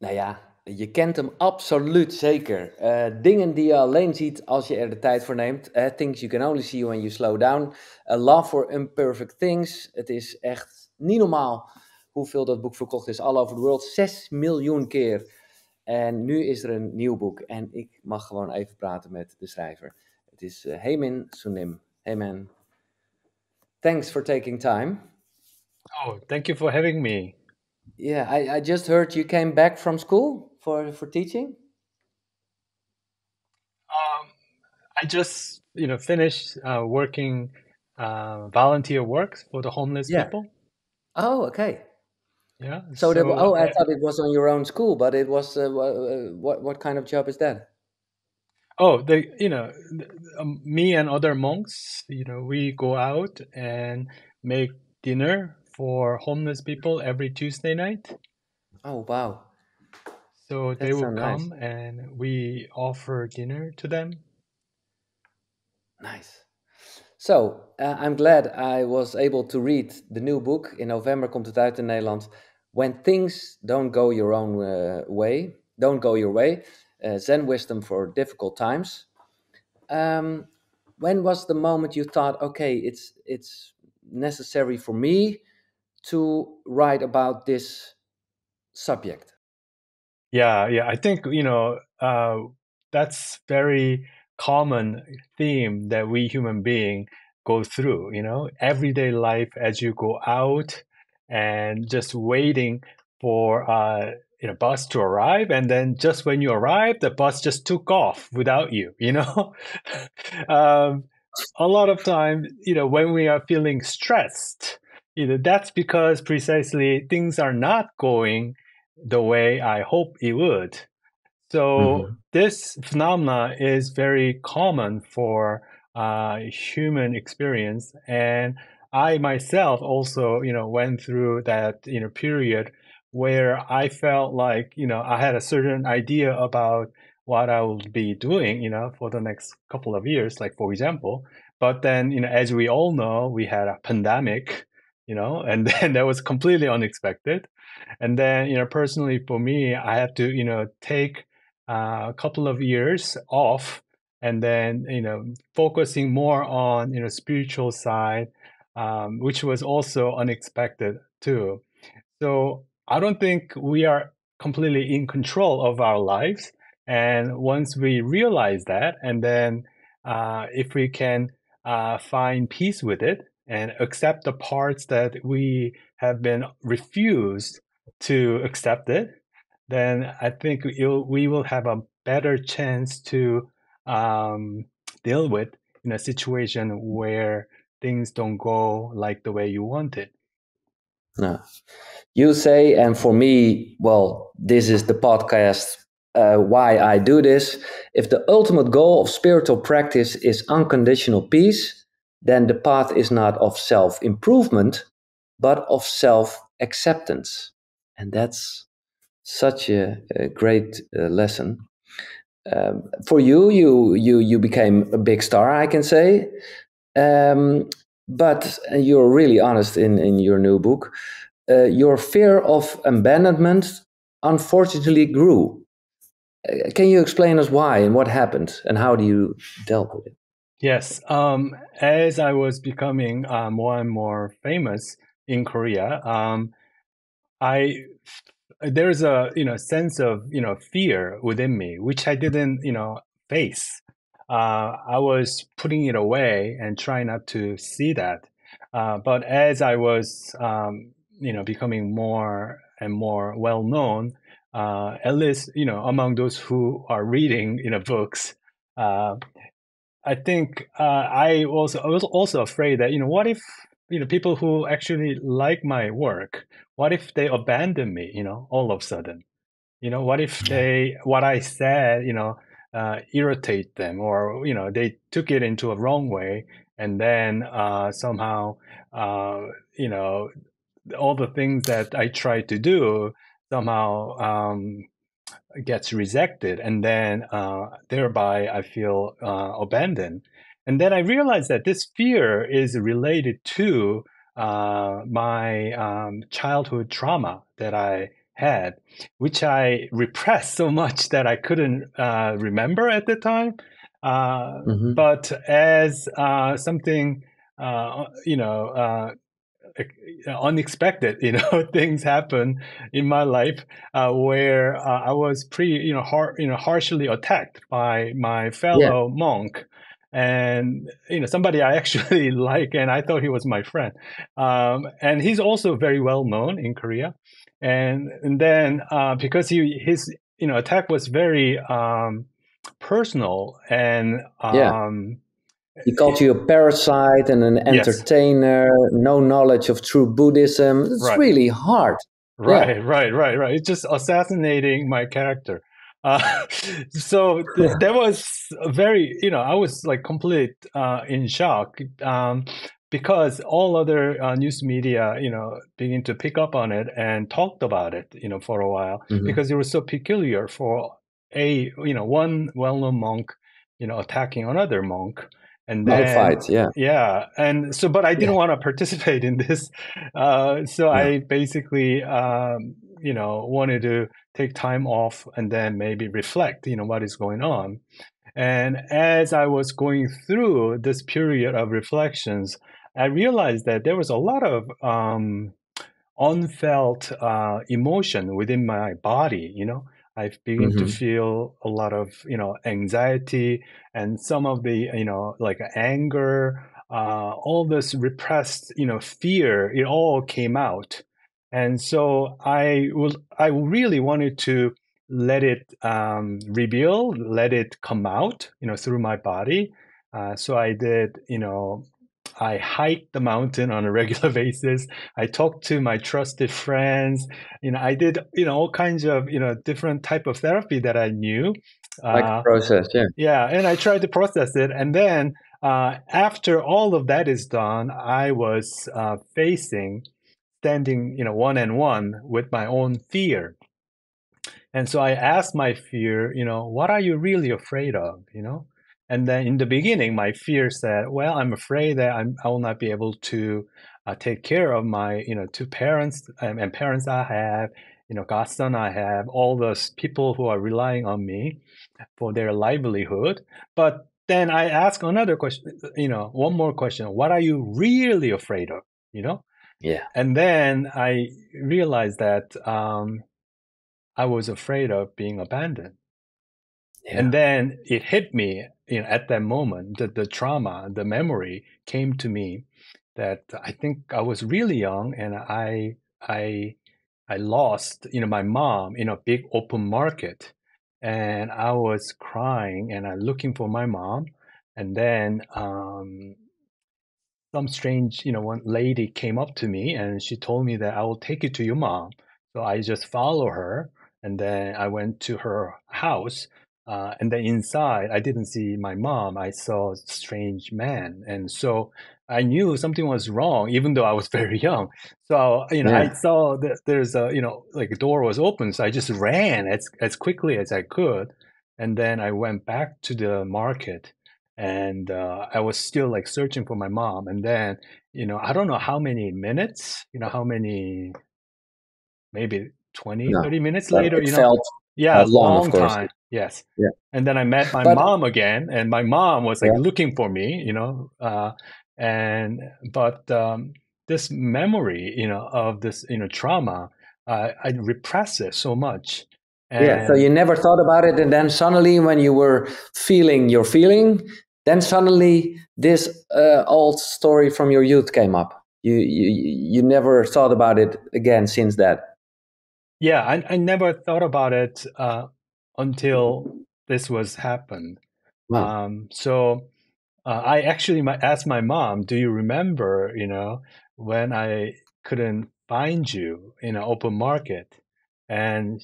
Nou ja, je kent hem absoluut zeker. Dingen die je alleen ziet als je er de tijd voor neemt. Things you can only see when you slow down. A love for imperfect things. Het is echt niet normaal hoeveel dat boek verkocht is all over the world. 6 miljoen keer. En nu is er een nieuw boek. En ik mag gewoon even praten met de schrijver. Het is Haemin Sunim. Hey man, thanks for taking time. Oh, thank you for having me. Yeah, I just heard you came back from school for teaching. Um, I just, finished working volunteer work for the homeless Yeah. people. Oh, okay. Yeah. So So, I thought it was on your own school, but it was what kind of job is that? me and other monks, we go out and make dinner for homeless people every Tuesday night. Oh, wow, So they that's so will nice. come and we offer dinner to them. Nice. So I'm glad I was able to read the new book. In november komt het uit in Nederland. When things don't go your own way, don't go your way. Zen wisdom for difficult times. When was the moment you thought, okay, it's necessary for me to write about this subject? Yeah. I think, that's very common theme that we human being go through, everyday life as you go out and just waiting for bus to arrive. And then just when you arrive, the bus just took off without you. um, a lot of time, when we are feeling stressed, that's because precisely things are not going the way I hope it would. So Mhm. this phenomena is very common for human experience, and I myself also, went through that, period where I felt like, I had a certain idea about what I would be doing, for the next couple of years, like for example. But then, as we all know, we had a pandemic, and then that was completely unexpected. And then, personally for me, I had to, take a couple of years off and then focusing more on spiritual side, which was also unexpected too. So I don't think we are completely in control of our lives, and once we realize that, and then if we can find peace with it and accept the parts that we have been refused to accept it, then I think we will have a better chance to um, deal with in a situation where things don't go like the way you want it. No. You say, and for me, well, this is the podcast why I do this. If the ultimate goal of spiritual practice is unconditional peace, then the path is not of self improvement, but of self acceptance. And that's such a great lesson. For you became a big star, I can say. But you're really honest in your new book. Your fear of abandonment unfortunately grew. Can you explain us why and what happened and how do you dealt with it? Yes, as I was becoming more and more famous in Korea, I there's a sense of fear within me which I didn't face. I was putting it away and trying not to see that. But as I was becoming more and more well known, at least among those who are reading books. Uh, I think I was also afraid that what if people who actually like my work, what if they abandon me, all of a sudden, what if Yeah. what I said, irritate them, or they took it into a wrong way, and then somehow you know all the things that I tried to do somehow gets rejected, and then thereby I feel abandoned. And then I realized that this fear is related to my childhood trauma that I had, which I repressed so much that I couldn't remember at the time. But as something, unexpected, things happen in my life where I was harshly attacked by my Yeah. fellow monk, and somebody I actually like, and I thought he was my friend, and he's also very well known in Korea, and then because his attack was very personal and Yeah. He called you a parasite and an yes. entertainer, no knowledge of true Buddhism. It's Right. really hard. Yeah. Right. It's just assassinating my character. Uh, so that was very, I was like complete in shock because all other news media, begin to pick up on it and talked about it, for a while because it was so peculiar for one well-known monk, attacking another monk. And then, Modified. Yeah. yeah. And so, but I Yeah. didn't want to participate in this. So No. I basically, wanted to take time off and then maybe reflect, what is going on. And as I was going through this period of reflections, I realized that there was a lot of unfelt emotion within my body. I've begun to feel a lot of anxiety and some of the like anger, all this repressed fear. It all came out, and so I really wanted to let it reveal, let it come out, through my body. So I did, I hiked the mountain on a regular basis. I talked to my trusted friends. I did, all kinds of, different type of therapy that I knew. Like a Uh, process. Yeah. yeah, and I tried to process it. And then after all of that is done, I was standing, one and one with my own fear. And so I asked my fear, what are you really afraid of? And then in the beginning, my fear said, well, I'm afraid that I will not be able to take care of my, two parents and parents I have, godson I have, all those people who are relying on me for their livelihood. But then I ask another question, one more question. What are you really afraid of? Yeah. And then I realized that I was afraid of being abandoned. Yeah. And then it hit me, at that moment, the trauma, the memory came to me that I think I was really young and I I lost, my mom in a big open market. And I was crying and I looking for my mom. And then some strange, one lady came up to me and she told me that I will take you to your mom. So I just follow her, and then I went to her house. And then inside, I didn't see my mom. I saw a strange man, and so I knew something was wrong, even though I was very young. So I Yeah. saw that there's a like a door was open, so I just ran as quickly as I could, and then I went back to the market and I was still like searching for my mom. And then, I don't know how many minutes, how many, maybe 20, No. 30 minutes But later, it felt yeah, long, of long course. time. Yes. Yeah. And then I met my But mom again, and my mom was like yeah. looking for me, and but this memory, of this, trauma, I repress it so much. Yeah. So And you never thought about it, and then suddenly, when you were feeling your feeling, then suddenly this old story from your youth came up. You never thought about it again since that. yeah, I never thought about it until this was happened. Wow. So I actually asked my mom, "Do you remember, when I couldn't find you in an open market?" And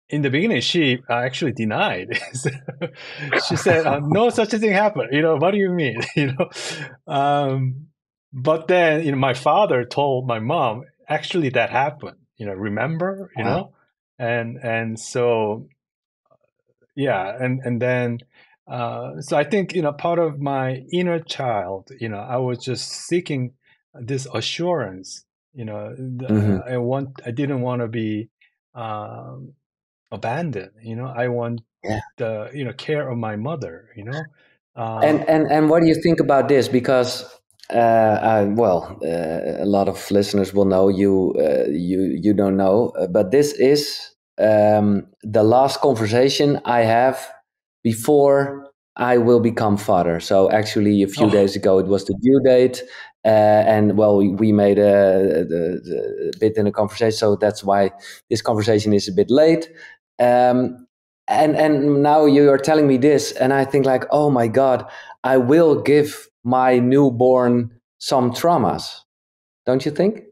in the beginning, she actually denied. She said, "No such a thing happened." What do you mean? But then, my father told my mom, actually, that happened. Remember? Wow. And so yeah, and then so I think part of my inner child, I was just seeking this assurance. Hmm. I didn't want to be um, abandoned. I want Yeah. the care of my mother. And what do you think about this? Because a lot of listeners will know you. You don't know, but this is the last conversation I have before I will become father. So actually, a few Oh, days ago, it was the due date, and well, we made a bit in a conversation, so that's why this conversation is a bit late. Um, and now you are telling me this, and I think like, oh my god, I will give my newborn some traumas, don't you think?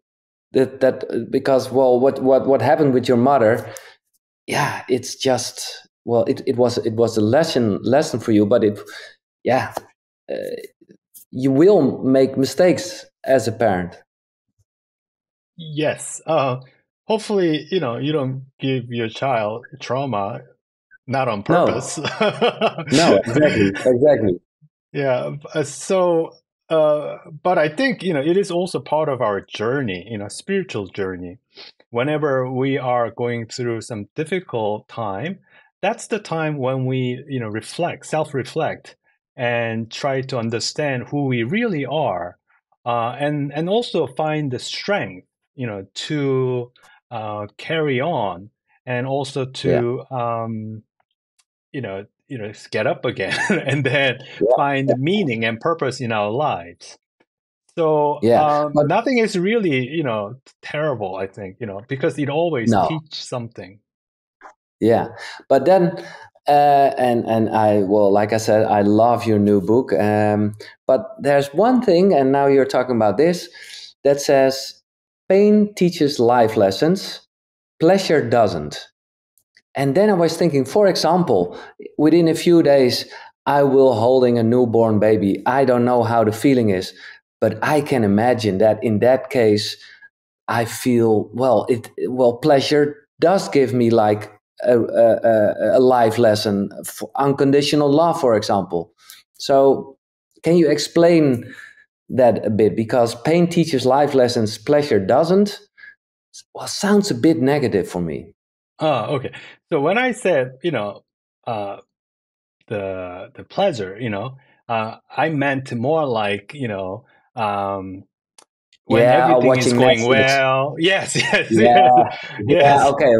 That because well, what happened with your mother? Yeah, it's just well, it was a lesson for you, but yeah, uh, you will make mistakes as a parent. yes. Hopefully, you don't give your child trauma, not on purpose. No, no, exactly. Yeah. But I think, it is also part of our journey, spiritual journey. Whenever we are going through some difficult time, that's the time when we, reflect, self-reflect, and try to understand who we really are, and also find the strength, to carry on, and also Yeah, to get up again and then find yeah, meaning and purpose in our lives. So yeah. But nothing is really, terrible, I think, because it always no, teach something. yeah, but then and I well, like I said, I love your new book. But there's one thing, and now you're talking about this, that says pain teaches life lessons, pleasure doesn't. And then I was thinking, for example, within a few days, I will holding a newborn baby. I don't know how the feeling is, but I can imagine that in that case, I feel well. Pleasure does give me like a life lesson for unconditional love, for example. So, can you explain that a bit? Because pain teaches life lessons, pleasure doesn't. Well, sounds a bit negative for me. Oh, okay. So when I said, uh, the pleasure, I meant more like, um, when Yeah, everything is watching going Netflix. well. Yes, yes, yes, Yeah, yeah. yes. Okay.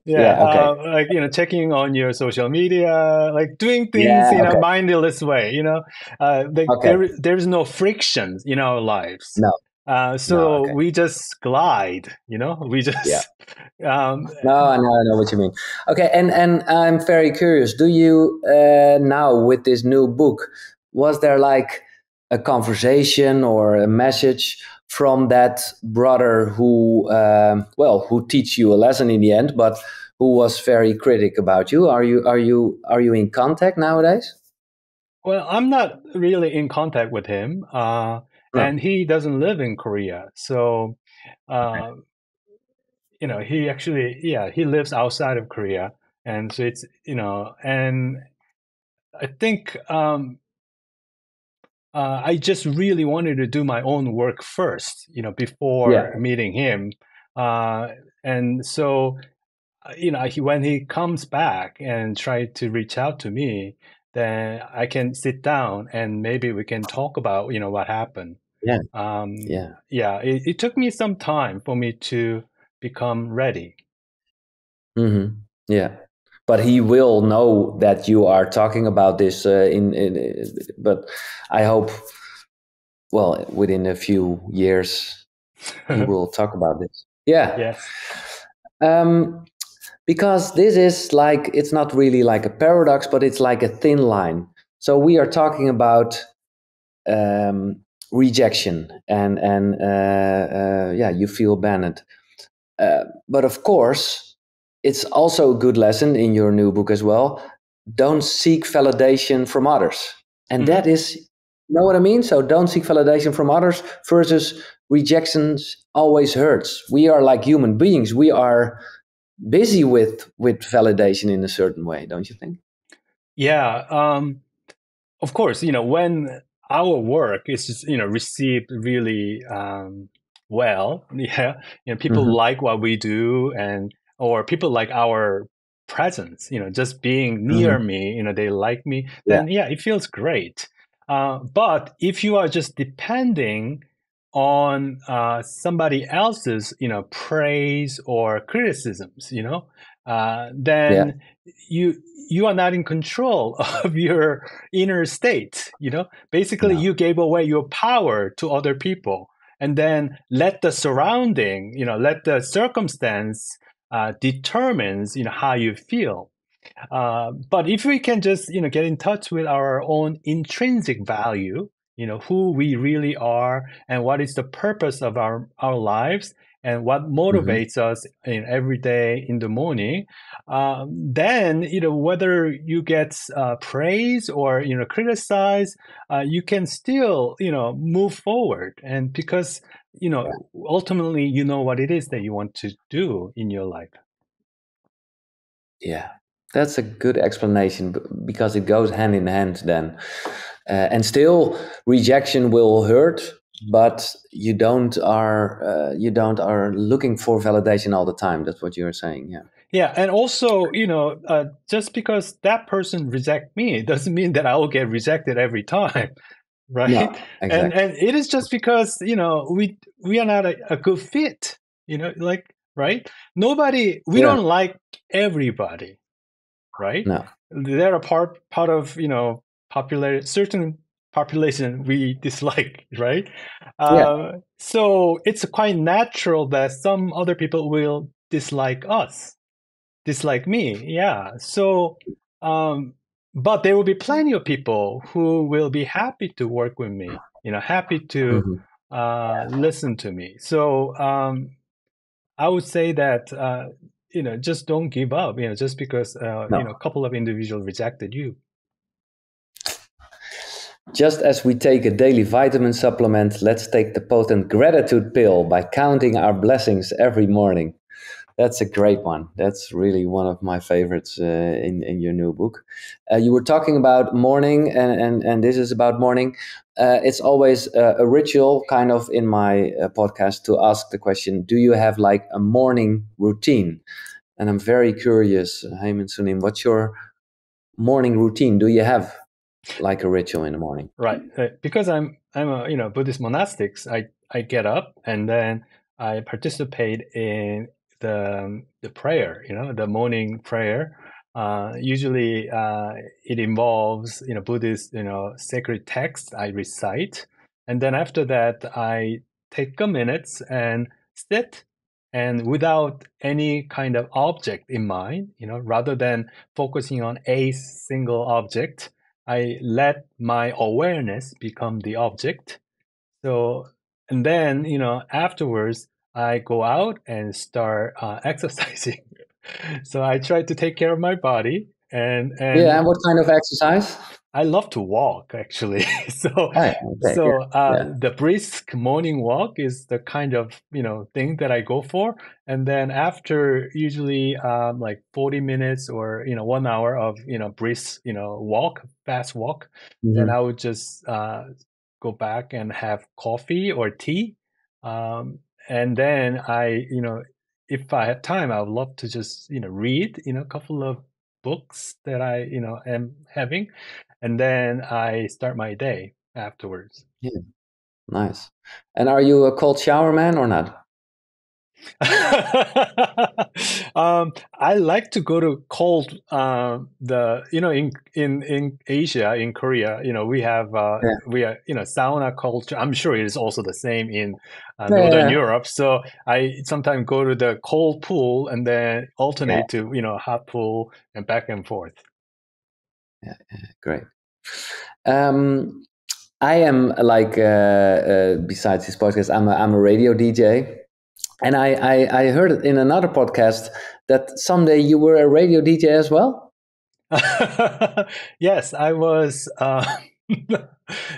Yeah, Yeah, okay. like checking on your social media, like doing things Yeah, in a okay. mindless way. Like Okay. there's no friction in our lives, No, no. so Okay. we just glide. We Yeah. just um, No, I know what you mean. Okay, and I'm very curious. Do you now with this new book, was there like a conversation or a message from that brother who, who teach you a lesson in the end, but who was very critic about you? Are you in contact nowadays? well, I'm not really in contact with him, No. and he doesn't live in Korea, so uh, he actually, yeah, he lives outside of Korea, and so it's and I think. I just really wanted to do my own work first, before Yeah. meeting him. Uh, and so, when he comes back and try to reach out to me, then I can sit down and maybe we can talk about, what happened. Yeah. Yeah. Yeah, it took me some time for me to become ready. Mm-hmm. Yeah, but he will know that you are talking about this but I hope, well, within a few years, he will talk about this. Yeah, Yes. um, because this is like it's not really like a paradox, but it's like a thin line. So we are talking about um, rejection, and yeah, you feel abandoned. But of course, it's also a good lesson in your new book as well. Don't seek validation from others. And that Hmm. is, you know what I mean? So don't seek validation from others versus rejections always hurts. We are like human beings. We are busy with validation in a certain way, don't you think? Yeah. Of course, when our work is just, received really well, yeah, people Hmm. like what we do, and or people like our presence, just being near Hmm. me, they like me, Yeah. then yeah, it feels great. But if you are just depending on somebody else's, praise or criticisms, Yeah. then you you are not in control of your inner state. Basically, No. you gave away your power to other people, and then let the surrounding, let the circumstance determines, how you feel. But if we can just, get in touch with our own intrinsic value, who we really are and what is the purpose of our lives and what Hmm. motivates us in every day in the morning, then, whether you get praise or, criticize, you can still, move forward. And because, ultimately, you know what it is that you want to do in your life. Yeah, that's a good explanation because it goes hand in hand then. And still, rejection will hurt, but you don't are looking for validation all the time. That's what you're saying. Yeah. Yeah, and also, just because that person reject me doesn't mean that I will get rejected every time, right? No, And exactly. it is just because we are not a good fit, like, right? We Yeah. don't like everybody, right? No. They're a part of certain population we dislike, right? Yeah. So it's quite natural that some other people will dislike me. Yeah. So, um, but there will be plenty of people who will be happy to work with me, happy to Hmm. listen to me. So, I would say that, just don't give up, just because, a No. couple of individuals rejected you. Just as we take a daily vitamin supplement, let's take the potent gratitude pill by counting our blessings every morning. That's a great one. That's really one of my favorites in your new book. You were talking about morning, and this is about morning. It's always a ritual, kind of, in my podcast to ask the question: do you have like a morning routine? And I'm very curious, Haemin Sunim, what's your morning routine? Do you have like a ritual in the morning? Right. Because I'm a Buddhist monastics. I get up and then I participate in the prayer. The morning prayer. Usually, it involves Buddhist sacred text I recite, and then after that I take a minute and sit, and without any kind of object in mind, rather than focusing on a single object, I let my awareness become the object. So, and then, afterwards, I go out and start exercising. So I try to take care of my body, Yeah, and and what kind of exercise? I love to walk actually. So, Oh, yeah, okay, so yeah, the brisk morning walk is the kind of thing that I go for, and then after usually like 40 minutes or 1 hour of brisk fast walk, yeah. then Hmm. I would just go back and have coffee or tea, and then if I have time, I would love to just read a couple of books that I am having, and then I start my day afterwards. Yeah, nice. And are you a cold shower man or not? I like to go to cold. The in Asia, in Korea, Yeah, we are sauna culture. I'm sure it is also the same in Northern yeah, Europe. So I sometimes go to the cold pool and then yeah, alternate to hot pool and back and forth. yeah, great. Um, I am like besides this podcast, I'm a radio DJ, and I heard it in another podcast that someday you were a radio DJ as well. Yes, I was.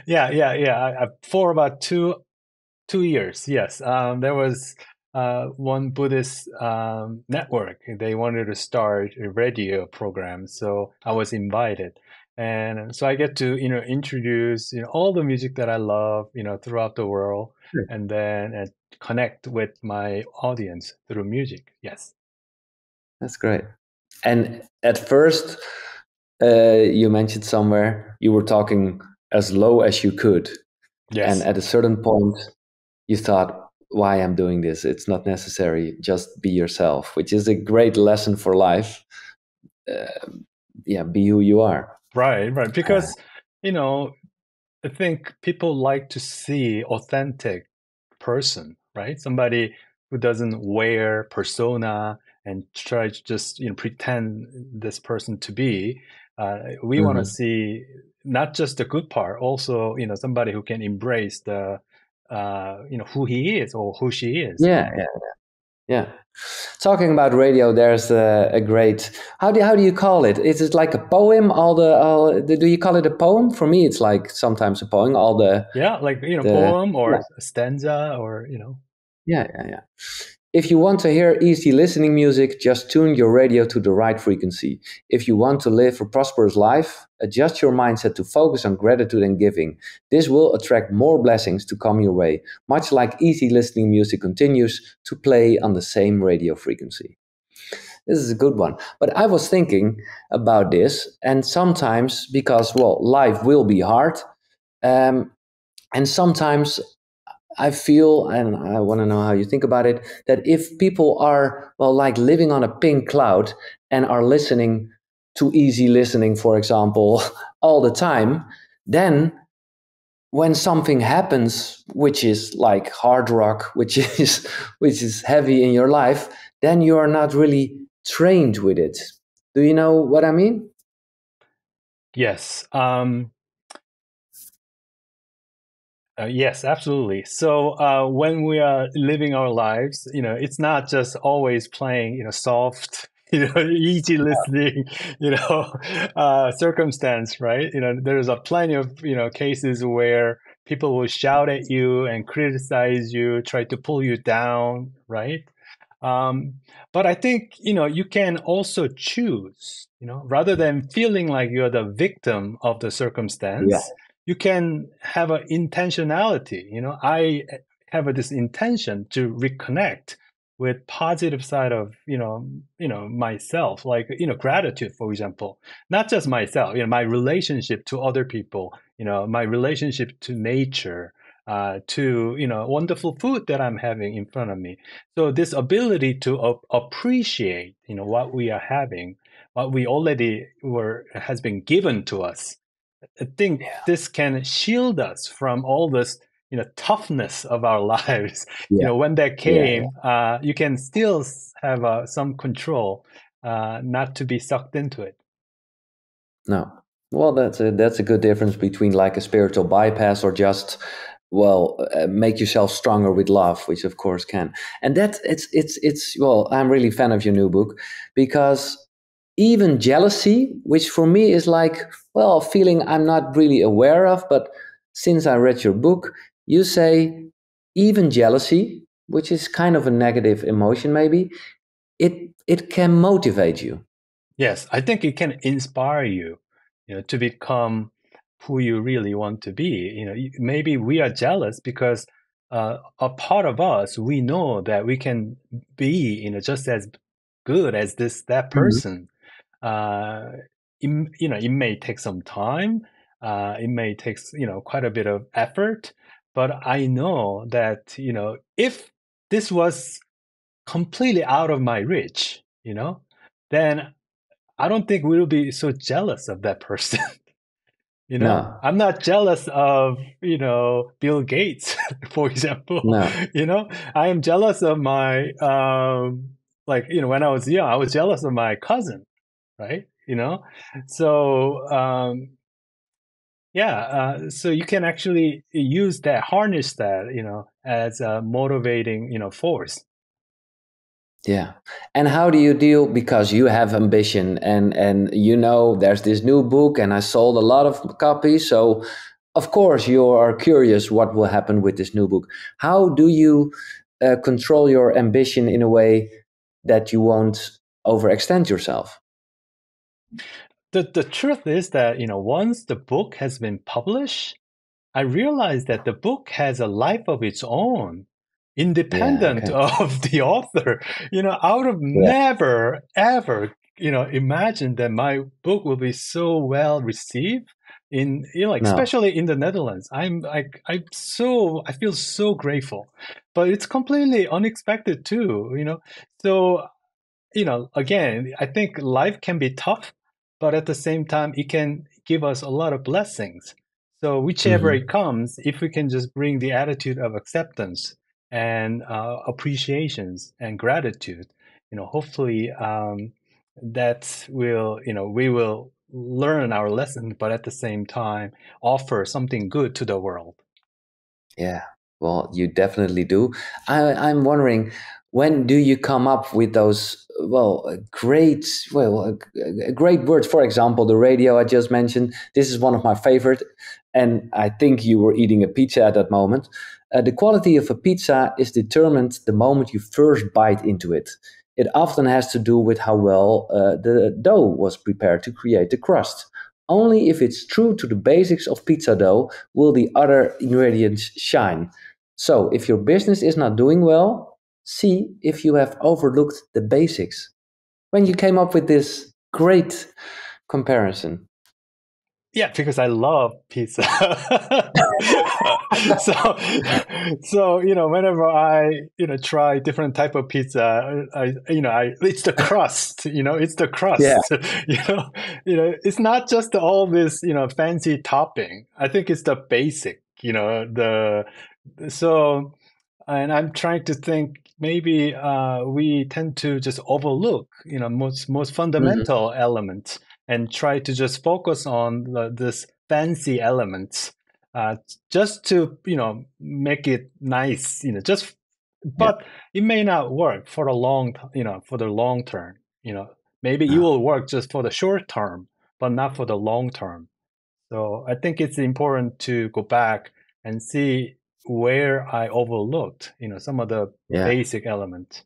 Yeah. For about 2 years. Yes, there was one Buddhist network. They wanted to start a radio program, so I was invited, and so I get to introduce all the music that I love throughout the world, Sure. and then connect with my audience through music. Yes. That's great. And at first, you mentioned somewhere you were talking as low as you could. And Yes. at a certain point, you thought, why I'm doing this? It's not necessary. Just be yourself, which is a great lesson for life. Uh, yeah, be who you are. Right, right. Uh, Because, you know, I think people like to see authentic person, right? Somebody who doesn't wear persona and try to just pretend this person to be. We want to mhm. see not just the good part, also somebody who can embrace the who he is or who she is. Yeah, yeah, yeah. Talking about radio, there's a great. How do you call it? Is it like a poem? Do you call it a poem? For me, it's like sometimes a poem. All Yeah, like the poem yeah, or a stanza or yeah, yeah, yeah. If you want to hear easy listening music, just tune your radio to the right frequency. If you want to live a prosperous life, adjust your mindset to focus on gratitude and giving. This will attract more blessings to come your way, much like easy listening music continues to play on the same radio frequency. This is a good one. But I was thinking about this, and sometimes, because, well, life will be hard, um, and sometimes I feel, and I want to know how you think about it, that if people are, well, like living on a pink cloud and are listening to easy listening, for example, all the time, then when something happens, which is like hard rock, which is heavy in your life, then you are not really trained with it. Do you know what I mean? yes. Yes, absolutely. So when we are living our lives, it's not just always playing, soft, easy listening, circumstance, right? There's a plenty of, cases where people will shout at you and criticize you, try to pull you down, right? Um, but I think, you can also choose, rather than feeling like you're the victim of the Yeah. circumstance, you can have an intentionality. I have this intention to reconnect with positive side of myself, like gratitude, for example, not just myself, my relationship to other people, my relationship to nature, to wonderful food that I'm having in front of me. So this ability to appreciate what we are having, what we already were has been given to us, I think this can shield us from all this, toughness of our lives. Yeah. When that Yeah. Yeah. came, you can still have some control, not to be sucked into it. No. Well, that's a good difference between like a spiritual bypass or just, well, make yourself stronger with love, which of course can. And that it's well, I'm really a fan of your new book because even jealousy, which for me is like, well, a feeling I'm not really aware of, but since I read your book, you say even jealousy, which is kind of a negative emotion maybe, it can motivate you. Yes, I think it can inspire you, to become who you really want to be. Maybe we are jealous because a part of us, we know that we can be, just as good as that Mhm. person. Uh, it may take some time. It may take, quite a bit of effort, but I know that, if this was completely out of my reach, then I don't think we'll be so jealous of that person. No, I'm not jealous of, Bill Gates, for example. no. I am jealous of my, like, when I was young, I was jealous of my cousin, right? So, yeah, so you can actually use that, harness that, as a motivating, force. Yeah. And how do you deal because you have ambition and there's this new book and I sold a lot of copies, so of course you are curious what will happen with this new book. How do you control your ambition in a way that you won't overextend yourself? The truth is that, once the book has been published, I realized that the book has a life of its own. Yeah. independent Okay. of the author. I would have Yeah. never, ever, imagined that my book will be so well received in, like, No. especially in the Netherlands. I feel so grateful, but it's completely unexpected too. So, again, I think life can be tough, but at the same time, it can give us a lot of blessings. So, whichever it Hmm. comes, if we can just bring the attitude of acceptance and appreciations and gratitude, hopefully that will, we will learn our lesson, but at the same time, offer something good to the world. Yeah, well, you definitely do. I'm wondering, when do you come up with those, great words? For example, the radio I just mentioned. This is one of my favorite, and I think you were eating a pizza at that moment. The quality of a pizza is determined the moment you first bite into it. It often has to do with how well the dough was prepared to create the crust. Only if it's true to the basics of pizza dough will the other ingredients shine. So, if your business is not doing well, see if you have overlooked the basics. When you came up with this great comparison. Yeah, because I love pizza. so, whenever I, try different type of pizza, it's the crust. It's the Yeah. crust. It's not just all this, fancy topping. I think it's the basic. So, and I'm trying to think. Maybe we tend to just overlook, most Mhm. fundamental elements and try to just focus on this fancy elements, just to make it nice, just, Yeah. but it may not work for for the long term. Maybe it Ah, will work just for the short term, but not for the long term. So I think it's important to go back and see where I overlooked some of the yeah. basic elements.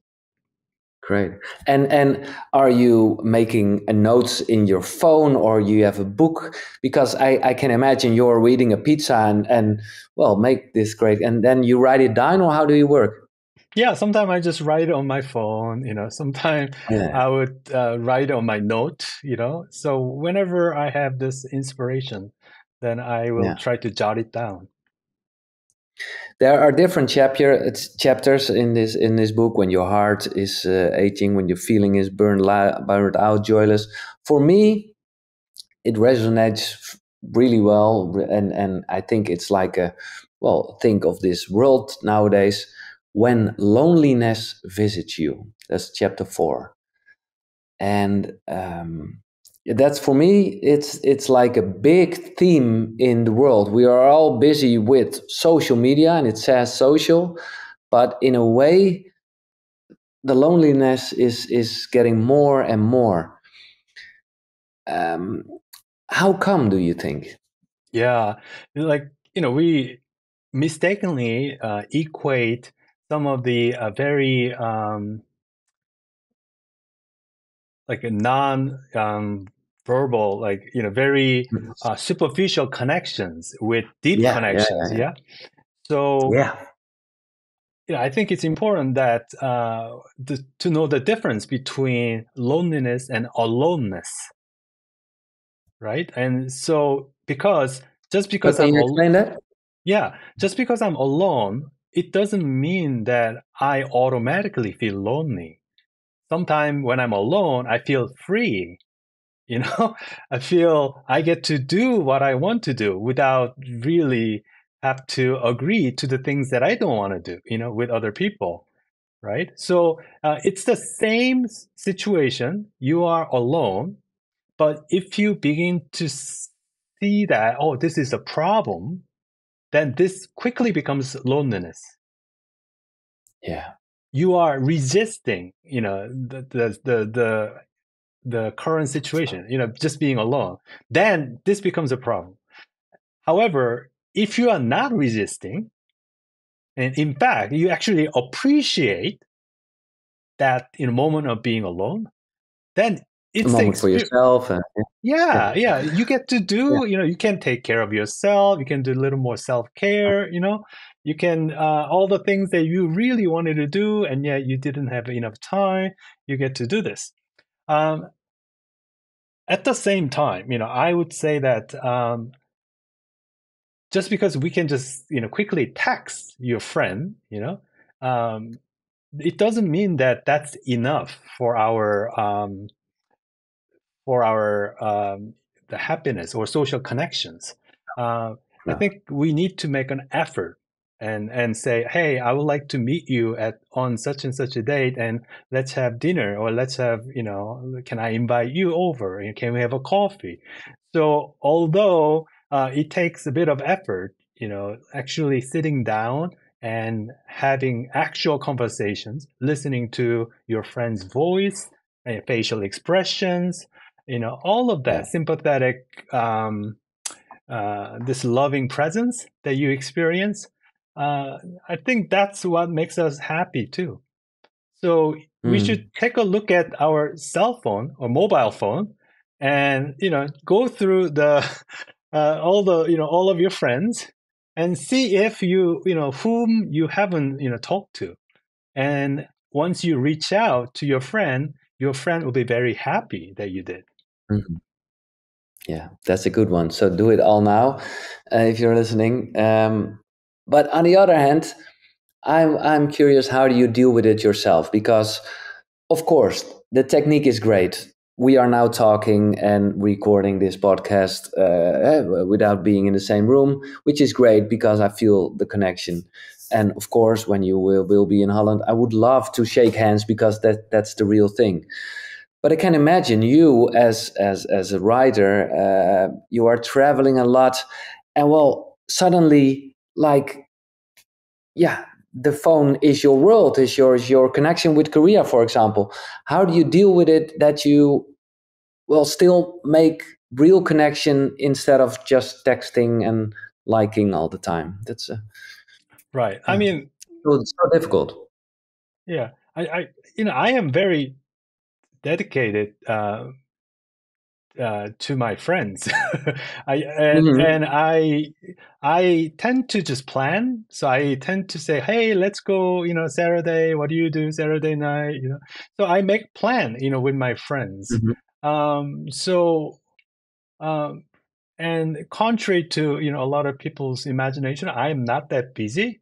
Great. And are you making a notes in your phone, or you have a book? Because I can imagine you're reading a pizza and well, make this great, and then you write it down, or how do you work? Yeah, sometimes I just write it on my phone, sometimes Yeah. I would write on my note, so whenever I have this inspiration, then I will Yeah. try to jot it down. There are different chapters in this book. When your heart is aching, when your feeling is burned out, joyless. For me, it resonates really well, and I think it's like a, well, think of this world nowadays. When loneliness visits you, that's chapter 4, and that's, for me, it's like a big theme in the world. We are all busy with social media, and it says social, but in a way the loneliness is getting more and more. um, how come, do you think? Yeah, like, we mistakenly equate some of the very like a non verbal, like, very superficial connections with deep Yeah, yeah, connections. yeah, Yeah. So, yeah. I think it's important that to know the difference between loneliness and aloneness, right? And so, So can you explain that? yeah, just because I'm alone, it doesn't mean that I automatically feel lonely. Sometimes when I'm alone, I feel free. you know I feel I get to do what I want to do without really have to agree to the things that I don't want to do, with other people, right? So it's the same situation. You are alone, but if you begin to see that, oh, this is a problem, then this quickly becomes loneliness. Yeah. You are resisting, the current situation, just being alone. Then this becomes a problem. However, if you are not resisting, and in fact, you actually appreciate that in a moment of being alone, then A it's the moment for experience. yourself. Yeah. Yeah, yeah. You get to Yeah. do, you can take care of yourself. You can do a little more self care. You can all the things that you really wanted to do, and yet you didn't have enough time. You get to do this. Um, at the same time, I would say that just because we can just quickly text your friend, um, it doesn't mean that that's enough for our the happiness or social connections. I No. think we need to make an effort and say, hey, I would like to meet you at on such and such a date, and let's have dinner, or let's have, can I invite you over, and can we have a coffee? So although it takes a bit of effort, actually sitting down and having actual conversations, listening to your friend's voice and facial expressions, all of Yeah. that sympathetic, this loving presence that you experience, I think that's what makes us happy too. So we Mm. should take a look at our cell phone or mobile phone, and go through the all the all of your friends, and see if whom you haven't talked to. And once you reach out to your friend will be very happy that you did. Mhm. Yeah, that's a good one. So do it all now, if you're listening. But on the other hand, I'm curious, how do you deal with it yourself? Because, of course, the technique is great. We are now talking and recording this podcast without being in the same room, which is great because I feel the connection. And of course, when you will be in Holland, I would love to shake hands because that's the real thing. But I can imagine you as a writer, you are traveling a lot, and well, suddenly, like, yeah, the phone is your world, is your connection with Korea, for example. How do you deal with it that you will still make real connection instead of just texting and liking all the time? That's Right. I yeah, mean, so it's so difficult. yeah, I am very dedicated to my friends. Hmm. I tend to just plan. So I tend to say, hey, let's go, Saturday. What do you do Saturday night? So I make plan, with my friends. Hmm. So um, and contrary to a lot of people's imagination, I am not that busy.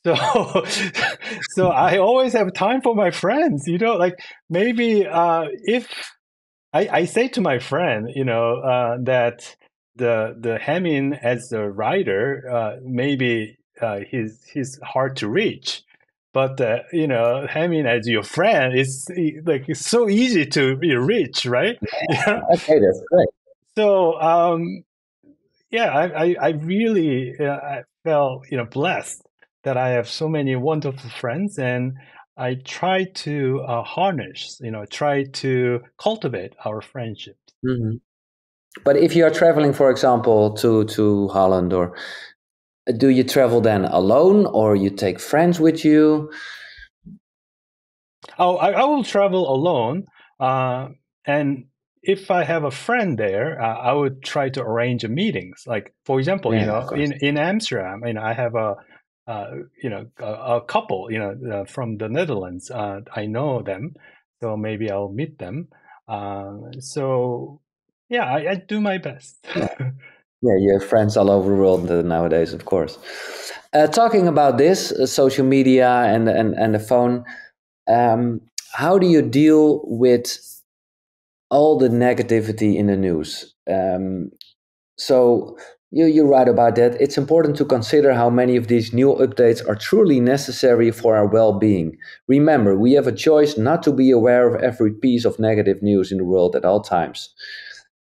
So, so I always have time for my friends, like maybe if I say to my friend, that the Haemin as a writer, maybe he's hard to reach, but Haemin as your friend is like it's so easy to reach, right? Yeah. Okay, that's great. So yeah, I really I felt blessed that I have so many wonderful friends, and I try to harness, try to cultivate our friendship. Hmm. But if you are traveling, for example, to Holland, or do you travel then alone, or you take friends with you? Oh, I will travel alone, and if I have a friend there, I would try to arrange meetings. Like for example, Yeah, of course. in Amsterdam, I have a couple, from the Netherlands. I know them, so maybe I'll meet them. So yeah, I do my best. Yeah, yeah, you have friends all over the world nowadays, of course. Talking about this, social media and the phone, um, how do you deal with all the negativity in the news? So you write about that. It's important to consider how many of these new updates are truly necessary for our well-being. Remember, we have a choice not to be aware of every piece of negative news in the world at all times.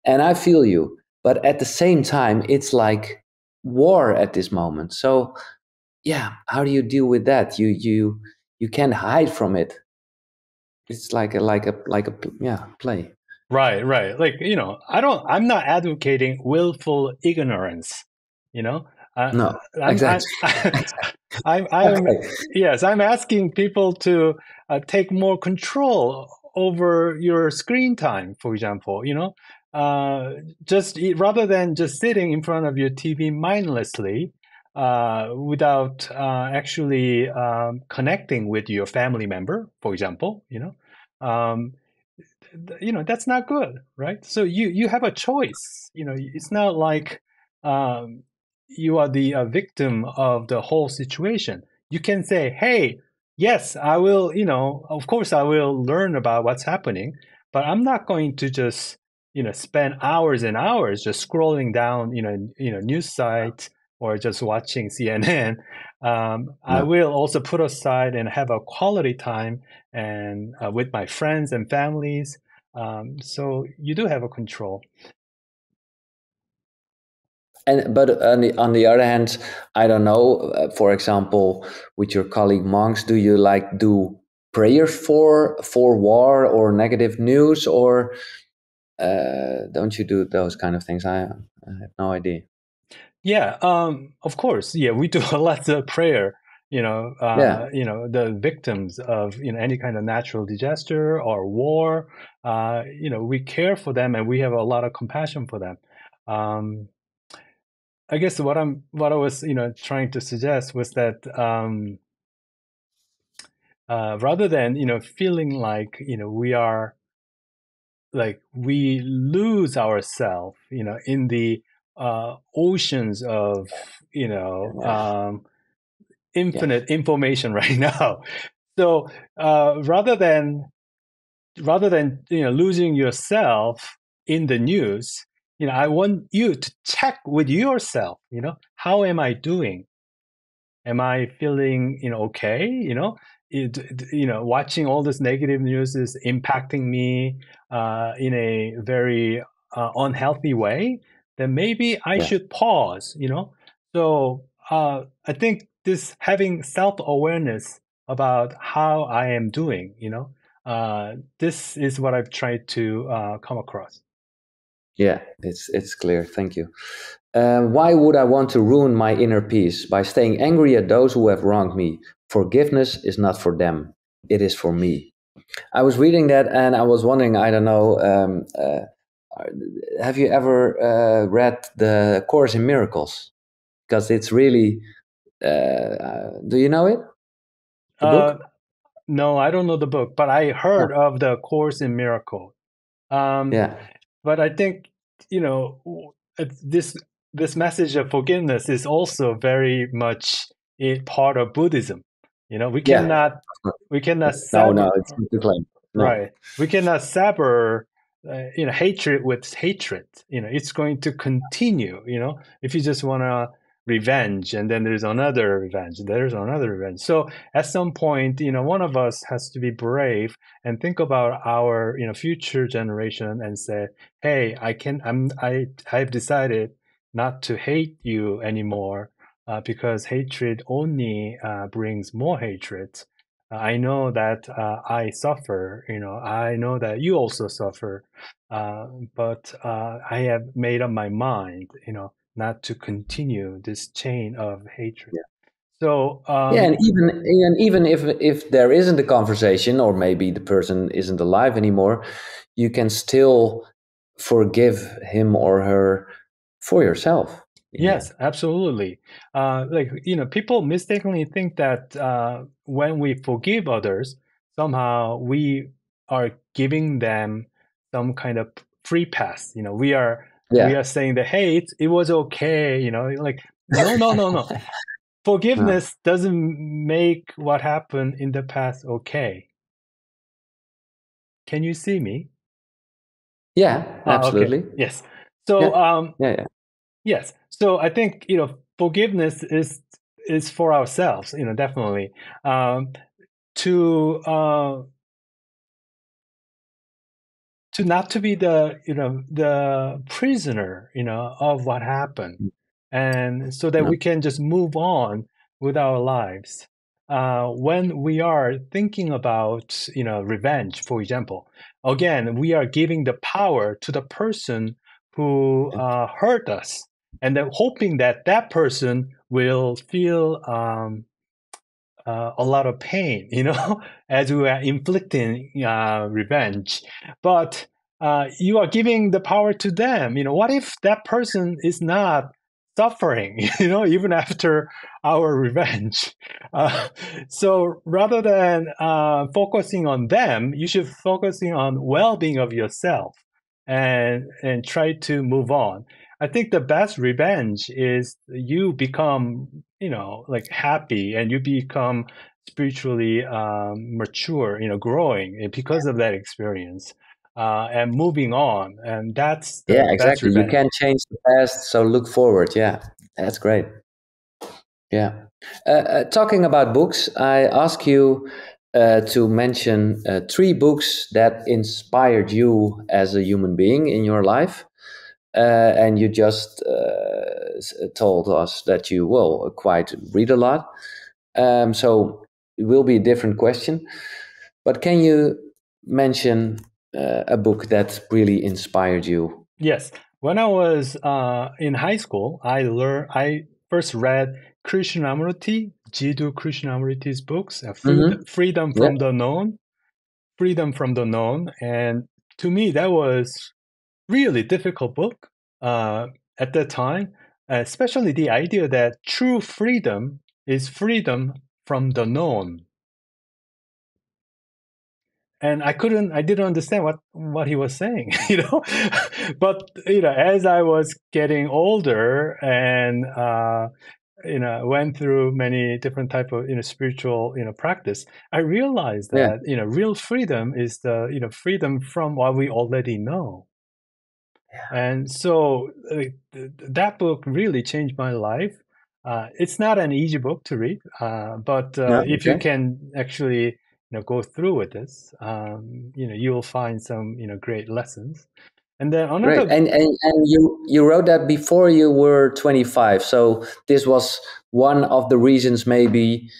And I feel you, but at the same time, it's like war at this moment. So yeah, how do you deal with that? You can't hide from it. It's like a yeah, play. Right, right. Like, I'm not advocating willful ignorance, you know. I, No, I'm, exactly. I'm, Okay. yes, I'm asking people to take more control over your screen time, for example, just rather than just sitting in front of your TV mindlessly, without actually connecting with your family member, for example, um, that's not good, right? So you have a choice. It's not like um, you are the victim of the whole situation. You can say, hey, yes, I will, of course I will learn about what's happening, but I'm not going to just spend hours and hours just scrolling down news sites or just watching CNN. I No. will also put aside and have a quality time and with my friends and families. So you do have a control. And but on the other hand, I don't know. For example, with your colleague monks, do you like do prayers for war or negative news, or don't you do those kind of things? I have no idea. Yeah, of course. Yeah, we do a lot of prayer. Yeah, The victims of any kind of natural disaster or war. We care for them and we have a lot of compassion for them. Um, I guess what I was trying to suggest was that rather than feeling like we are like we lose ourselves in the oceans of you know yeah, um, yeah, infinite information right now. So rather than losing yourself in the news, I want you to check with yourself. How am I doing? Am I feeling okay? Watching all this negative news is impacting me in a very unhealthy way. Then maybe I yeah. should pause. So I think this having self-awareness about how I am doing. This is what I've tried to come across. Yeah, it's clear. Thank you. Why would I want to ruin my inner peace by staying angry at those who have wronged me? Forgiveness is not for them; it is for me. I was reading that and I was wondering. I don't know. Have you ever read the Course in Miracles? Because it's really. Do you know it? The Uh, book? no, I don't know the book, but I Oh, heard of the Course in Miracle. Um, yeah, but I think this message of forgiveness is also very much a part of Buddhism. We yeah. cannot No, no, sever, it's not to claim. No. right. We cannot sever hatred with hatred. It's going to continue. If you just want to revenge, and then there's another revenge, there's another revenge. So at some point, one of us has to be brave and think about our future generation and say, hey, I've decided not to hate you anymore because hatred only brings more hatred. I know that I suffer, I know that you also suffer, uh, but I have made up my mind, not to continue this chain of hatred. So, Yeah, and even if there isn't a conversation, or maybe the person isn't alive anymore, you can still forgive him or her for yourself in the end. yes, absolutely. People mistakenly think that when we forgive others, somehow we are giving them some kind of free pass. We Yeah. are saying that, hey, it was okay. Like, no, no, no, no. Uh, Forgiveness doesn't make what happened in the past okay. Can you see me? yeah, Okay. absolutely. Yes. So, Yeah. Yeah, yeah. yes. So I think, forgiveness is for ourselves, definitely. Um, to not to be the prisoner, of what happened, and so that No. we can just move on with our lives. When we are thinking about revenge, for example, again we are giving the power to the person who hurt us, and then hoping that that person will feel a lot of pain, as we are inflicting revenge. But you are giving the power to them. What if that person is not suffering, even after our revenge. Uh, so rather than focusing on them, you should focusing on well-being of yourself and try to move on. I think the best revenge is you become, like happy and you become spiritually mature, growing because of that experience and moving on. And that's Yeah, the best exactly. You revenge. can't change the past, so look forward. Yeah, that's great. Yeah. Talking about books, I ask you to mention three books that inspired you as a human being in your life. And you just told us that you will quite read a lot. So it will be a different question. But can you mention a book that really inspired you? Yes. When I was in high school, I first read Krishnamurti, Jiddu Krishnamurti's books, Mm-hmm. Freedom Yeah. from the Known, Freedom from the Known. And to me, that was really difficult book uh, at that time, especially the idea that true freedom is freedom from the known. And I didn't understand what he was saying, but as I was getting older and went through many different type of spiritual practice, I realized Yeah. that real freedom is the freedom from what we already know. And so that book really changed my life. It's not an easy book to read, but No. if you Okay. can actually go through with this, you will find some great lessons. And then Great. another, And you wrote that before you were 25. So this was one of the reasons maybe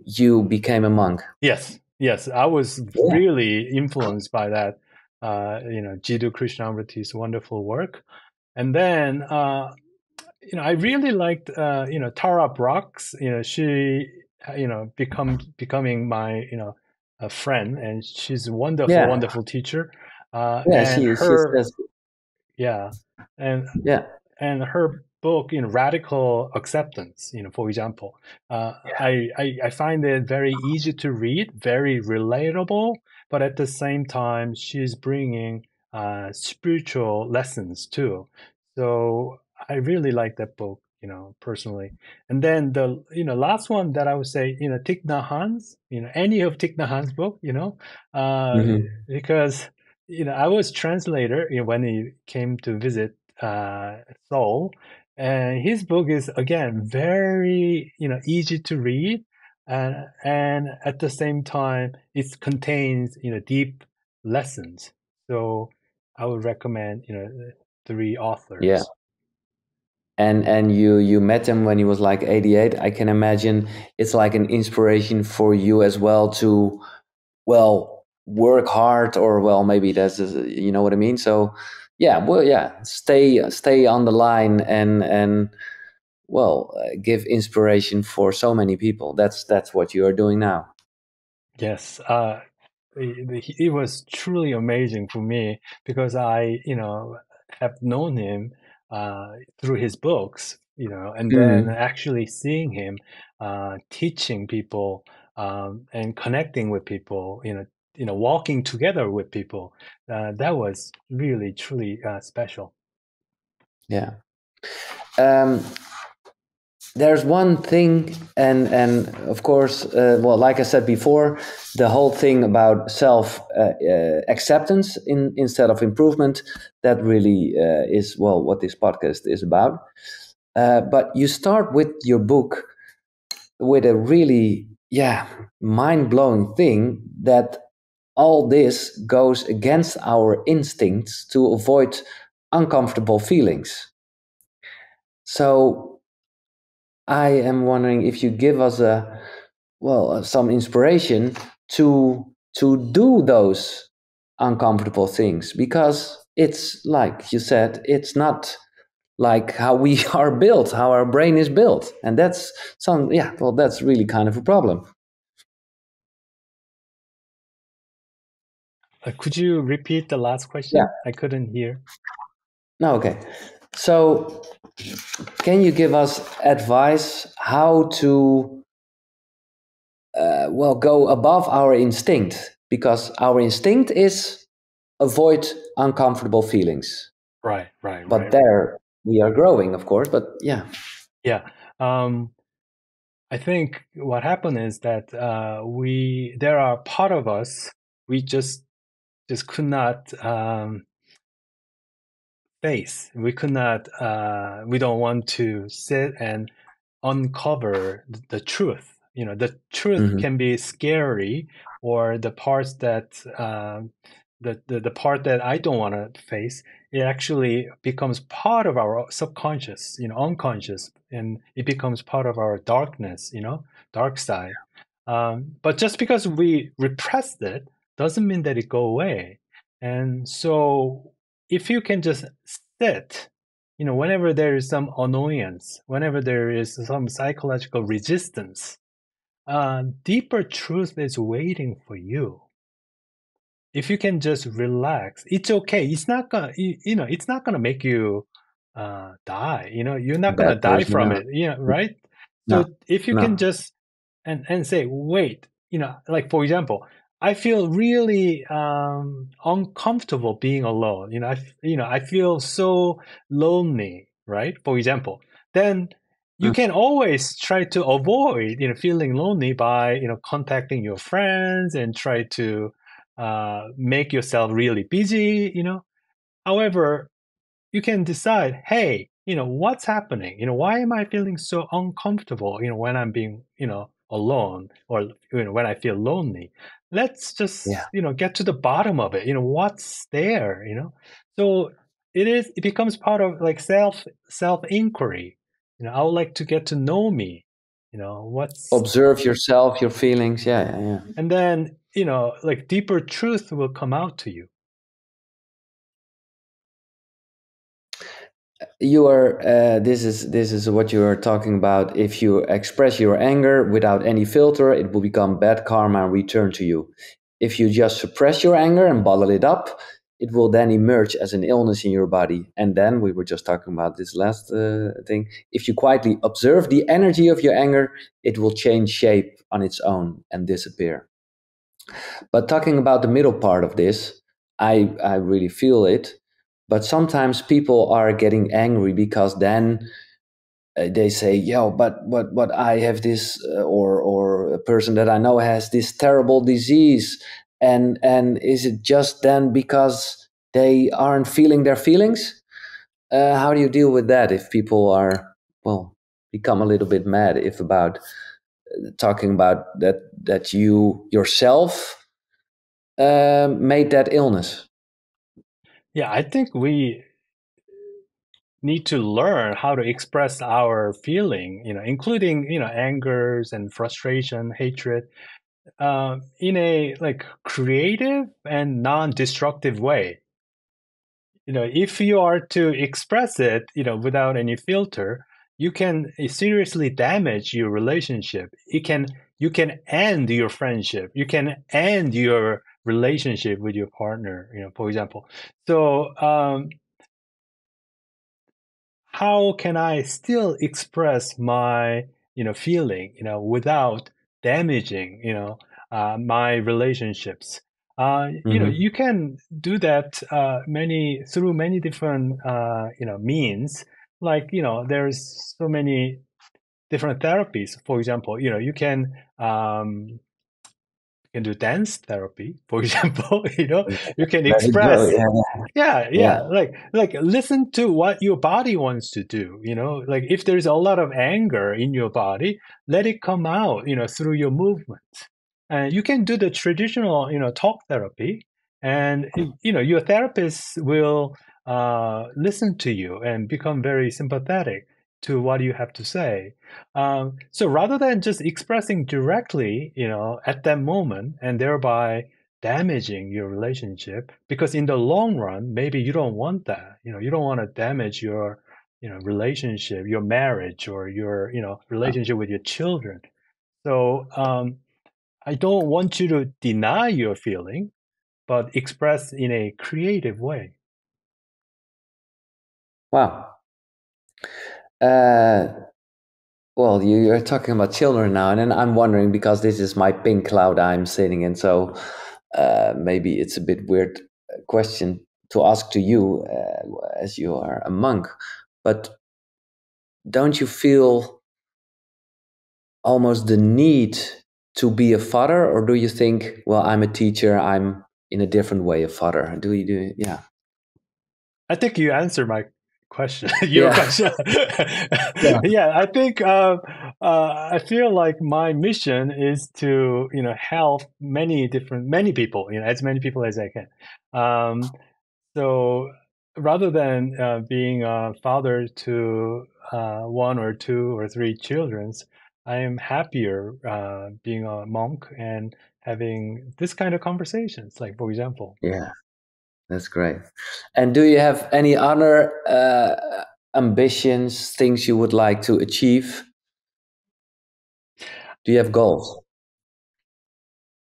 you became a monk. yes, yes, I was Yeah. really influenced by that, Jiddu Krishnamurti's wonderful work. And then I really liked, Tara Brach's. She, becoming my, a friend, and she's a wonderful, Yeah. wonderful teacher. Yeah. And She her, says, yeah, and yeah. her book in Radical Acceptance, for example, I find it very easy to read, very relatable, but at the same time, she's bringing spiritual lessons too. So I really like that book, personally. And then the last one that I would say, Thich Nhat Hanh's, any of Thich Nhat Hanh's book, uh, Hmm. because I was translator, when he came to visit uh, Seoul, and his book is again very easy to read, and at the same time it contains deep lessons. So I would recommend three Yeah. authors. And you met him when he was like 88. I can imagine it's like an inspiration for you as well to, well, work hard, or well, maybe that's, you know what I mean. So yeah, well, yeah, stay on the line and well, give inspiration for so many people. That's what you are doing now. Yes, it was truly amazing for me because I, have known him through his books, and then Hmm. actually seeing him teaching people and connecting with people, walking together with people. That was really, truly special. Yeah. um there's one thing, and of course, well, like I said before, the whole thing about self acceptance instead of improvement, that really is, well, what this podcast is about. But you start with your book with a really, yeah, mind-blowing thing, that all this goes against our instincts to avoid uncomfortable feelings. So I am wondering if you give us a, well, some inspiration to do those uncomfortable things, because it's like you said, it's not like how we are built, how our brain is built, and that's some, yeah, well, that's really kind of a problem. Could you repeat the last Yeah. question? I couldn't hear. No. Okay. So can you give us advice how to go above our instinct? Because our instinct is avoid uncomfortable feelings. Right. But there we are growing, of course. But yeah. Yeah. I think what happened is that there are part of us we just could not face. We could not. We don't want to sit and uncover the truth. The truth can be scary, or the parts that the part that I don't want to face, it actually becomes part of our subconscious, unconscious, and it becomes part of our darkness, dark side. But just because we repressed it doesn't mean that it go away. And so if you can just sit, whenever there is some annoyance, whenever there is some psychological resistance, deeper truth is waiting for you. If you can just relax, it's okay. It's not gonna, it's not gonna make you die. You're not gonna Bad die person, from no. it. Right? No. So if you can No. just and say, wait, like for example, I feel really uncomfortable being alone. I feel so lonely, right? For example, then you Mm. can always try to avoid, feeling lonely by, contacting your friends and try to make yourself really busy. However, you can decide, hey, what's happening? Why am I feeling so uncomfortable, when I'm being, alone, or when I feel lonely? Let's Yeah. just, get to the bottom of it. What's there? So it becomes part of like self inquiry. I would like to get to know me. What's Observe yourself, your feelings. Yeah. And then, like deeper truth will come out to you. You are. This is what you are talking about. If you express your anger without any filter, it will become bad karma and return to you. If you just suppress your anger and bottle it up, it will then emerge as an illness in your body. And then we were just talking about this last thing. If you quietly observe the energy of your anger, it will change shape on its own and disappear. But talking about the middle part of this, I really feel it. But sometimes people are getting angry because then they say, "Yo, but I have this, or a person that I know has this terrible disease," and is it just then because they aren't feeling their feelings? How do you deal with that if people are, well, become a little bit mad if about talking about that you yourself made that illness? Yeah, I think we need to learn how to express our feeling, including, angers and frustration, hatred, in a like creative and non-destructive way. If you are to express it, without any filter, you can seriously damage your relationship. You can end your friendship. You can end your relationship with your partner, for example. So, how can I still express my, feeling, without damaging, my relationships? Mm-hmm. You can do that through many different, means. Like, there's so many different therapies. For example, you can do dance therapy, for example. You can Let it go. express. Yeah. Yeah, Yeah. like listen to what your body wants to do. Like if there's a lot of anger in your body, let it come out, through your movements. And you can do the traditional, talk therapy, and your therapist will listen to you and become very sympathetic to what you have to say. So rather than just expressing directly, at that moment, and thereby damaging your relationship, because in the long run, maybe you don't want that. You don't want to damage your, relationship, your marriage, or your, relationship with your children. So I don't want you to deny your feeling, but express in a creative way. Wow. Uh, well, you're talking about children now, and then I'm wondering because this is my pink cloud I'm sitting in, so maybe it's a bit weird question to ask to you as you are a monk, but don't you feel almost the need to be a father, or do you think, well, I'm a teacher, I'm in a different way a father? Yeah. I think you answered my question, your Yeah. question. Yeah. Yeah, I think I feel like my mission is to help many people, as many people as I can. So rather than being a father to one or two or three childrens, I am happier being a monk and having this kind of conversations. Like, for example. Yeah, that's great. And do you have any other ambitions, things you would like to achieve? Do you have goals?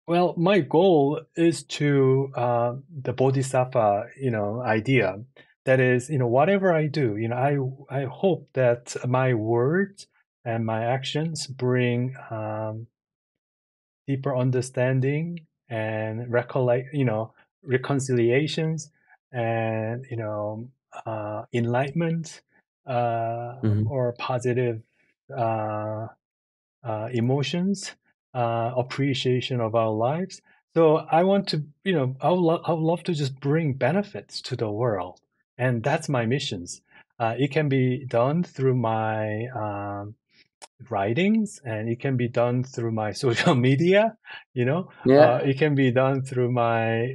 Well, my goal is to the bodhisattva, idea. That is, whatever I do, I hope that my words and my actions bring deeper understanding and reconciliations and enlightenment Hmm. or positive uh, emotions, appreciation of our lives. So I want to, I would love to just bring benefits to the world, and that's my missions. It can be done through my writings, and it can be done through my social media. Yeah, It can be done through my,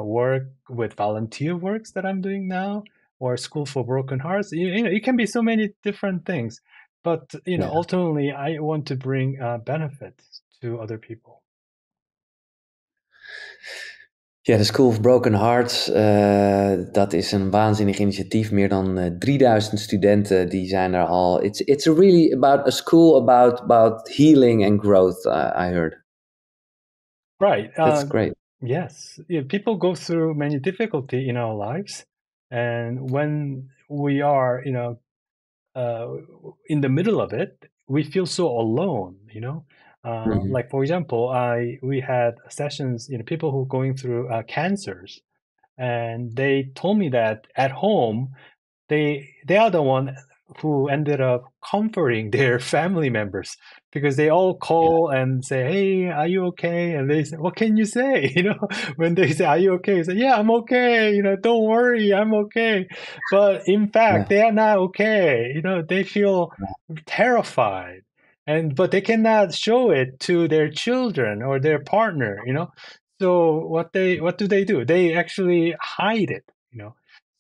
work with volunteer works that I'm doing now, or School for Broken Hearts. It can be so many different things. But yeah. ultimately, I want to bring benefits to other people. Ja, de School of Broken Hearts, dat is een waanzinnig initiatief. Meer dan 3000 studenten die zijn er al. It's really about a school about healing and growth, I heard. Right. That's great. Yes. Yeah, people go through many difficulty in our lives, and when we are, uh, in the middle of it, we feel so alone, Hmm. Like, for example, we had sessions, people who are going through cancers, and they told me that at home they are the one who ended up comforting their family members because they all Yeah, call and say, "Hey, are you okay?" And they say, "What can you say?" When they say, "Are you okay?" You say, "Yeah, I'm okay. Don't worry, I'm okay." But in fact, yeah, they are not okay. They feel terrified, and but they cannot show it to their children or their partner. So what do they do? They actually hide it.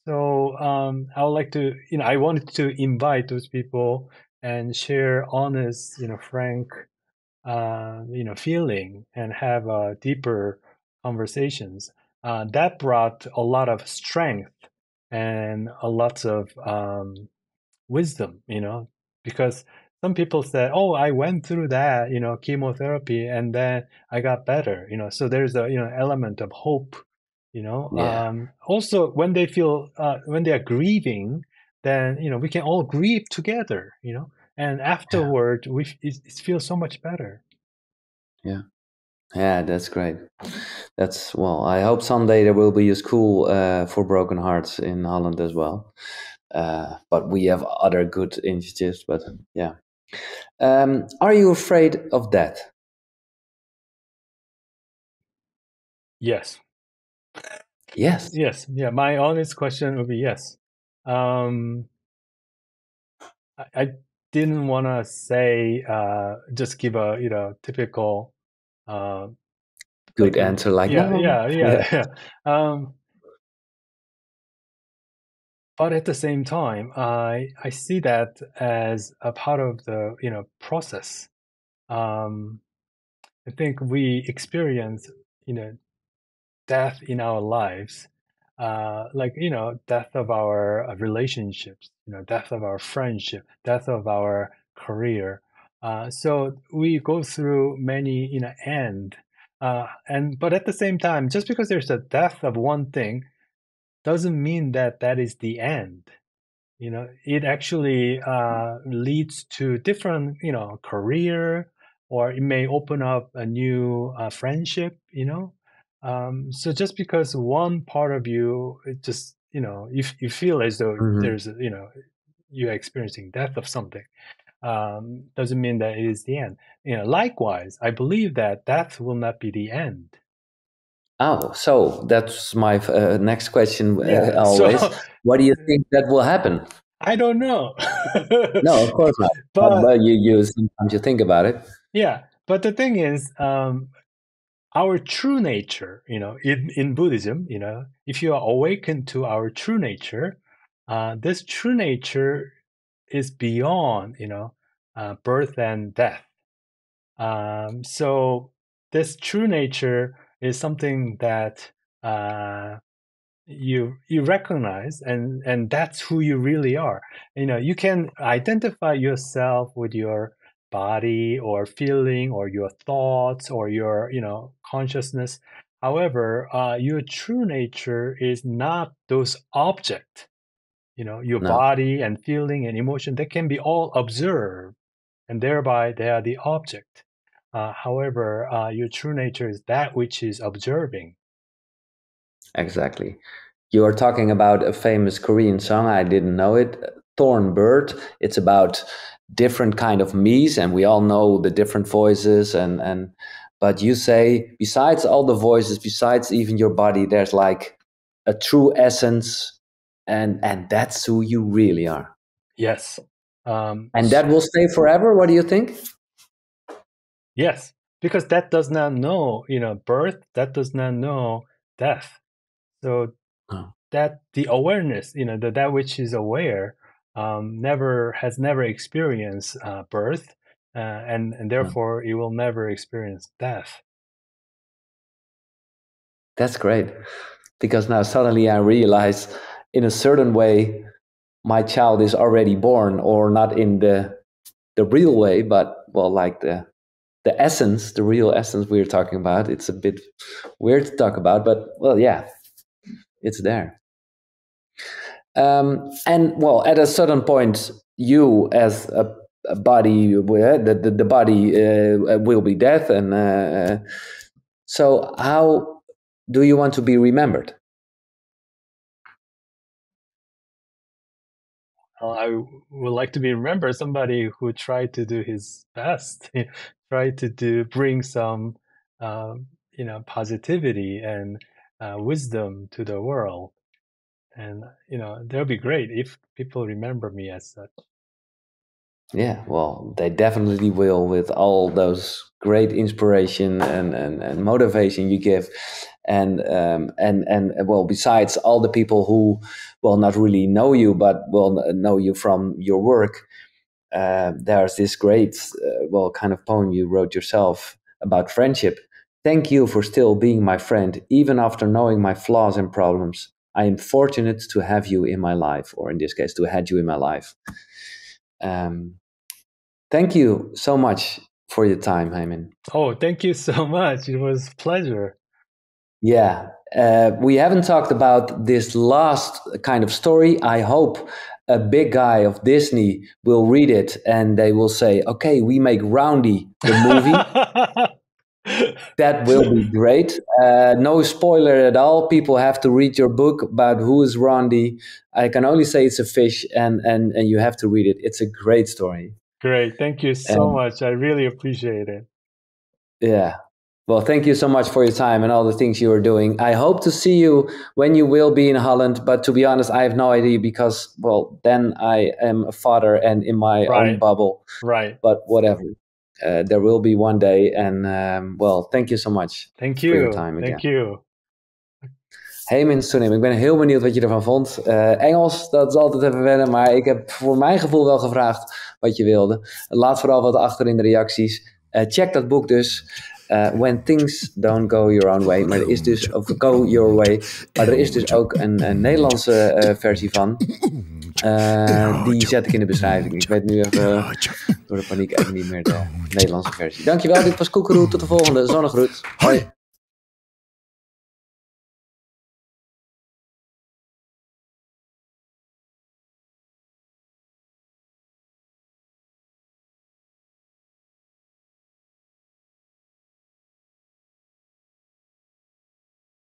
So I would like to, I wanted to invite those people and share honest, frank, feeling and have deeper conversations. That brought a lot of strength and a lot of wisdom, because some people said, "Oh, I went through that, chemotherapy, and then I got better." So there's a element of hope. yeah, Also, when they feel when they are grieving, then we can all grieve together. And yeah, afterward, it feels so much better. yeah. Yeah, that's great. That's, well, I hope someday there will be a school for broken hearts in Holland as well. But we have other good initiatives, but yeah. Are you afraid of death? Yes. Yes. Yes. Yeah. My honest question would be yes. Um, I didn't want to say just give a typical uh, Good like answer, like yeah, no. yeah, Yeah. yeah, yeah. But at the same time, I see that as a part of the process. Um, I think we experience death in our lives, like death of our relationships, death of our friendship, death of our career. So we go through many end, and but at the same time, just because there's a death of one thing doesn't mean that that is the end. it actually leads to different, career, or it may open up a new friendship, So just because one part of you, it just, if you feel as though Mhm. there's, you're experiencing death of something, doesn't mean that it is the end. Likewise, I believe that death will not be the end. Oh, so that's my next question Yeah. always. So What do you think that will happen? I don't know. No, of course not. But But you sometimes you think about it. yeah, but the thing is, our true nature, in Buddhism, if you are awakened to our true nature, this true nature is beyond, birth and death. So this true nature is something that you recognize, and that's who you really are. You can identify yourself with your body or feeling or your thoughts or your consciousness. However, your true nature is not those objects. Your No, body and feeling and emotion, they can be all observed, and thereby they are the object. However, your true nature is that which is observing. exactly. You are talking about a famous Korean song. I didn't know it. Thorn Bird. It's about different kind of me's, and we all know the different voices. And but you say besides all the voices, besides even your body, there's like a true essence, and that's who you really are. Yes. And that will stay forever. What do you think? Yes, because that does not know, birth, that does not know death. So Oh, that the awareness, that which is aware, never experienced birth, and oh. therefore it will never experience death. That's great. Because now suddenly I realize in a certain way my child is already born, or not in the real way, but well, like the essence, the real essence we're talking about. It's a bit weird to talk about, but well, yeah, it's there. And well, at a certain point, you as a body, the body will be death, and so how do you want to be remembered? I would like to be remembered somebody who tried to do his best, tried to bring some, positivity and wisdom to the world. And, that'll be great if people remember me as such. Yeah, well, they definitely will, with all those great inspiration and motivation you give, and well, besides all the people who will not really know you, but will know you from your work. There's this great, well, kind of poem you wrote yourself about friendship. Thank you for still being my friend, even after knowing my flaws and problems. I am fortunate to have you in my life, or in this case, to have you in my life. Um, Thank you so much for your time, Haemin. Oh, thank you so much. It was a pleasure. Yeah, we haven't talked about this last kind of story. I hope a big guy of Disney will read it and they will say, okay, we make Roundy the movie. That will be great. No spoiler at all. People have to read your book about who is Roundy. I can only say it's a fish, and you have to read it. It's a great story. Great. Thank you so And much. I really appreciate it. yeah. Well, thank you so much for your time and all the things you are doing. I hope to see you when you will be in Holland. But to be honest, I have no idea because, well, then I am a father and in my own Right. bubble. Right. But whatever. There will be one day. And well, thank you so much Thank for your you. time again. Thank you. Haemin Sunim, ik ben heel benieuwd wat je ervan vond. Engels, dat is altijd even wennen, maar ik heb voor mijn gevoel wel gevraagd wat je wilde. Laat vooral wat achter in de reacties. Check dat boek dus. When Things Don't Go Your Own Way. Maar er is dus, of Go Your Way. Maar er is dus ook een Nederlandse versie van. Die zet ik in de beschrijving. Ik weet nu even door de paniek even niet meer de Nederlandse versie. Dankjewel, dit was KUKURU. Tot de volgende. Zonnegroet. Hoi.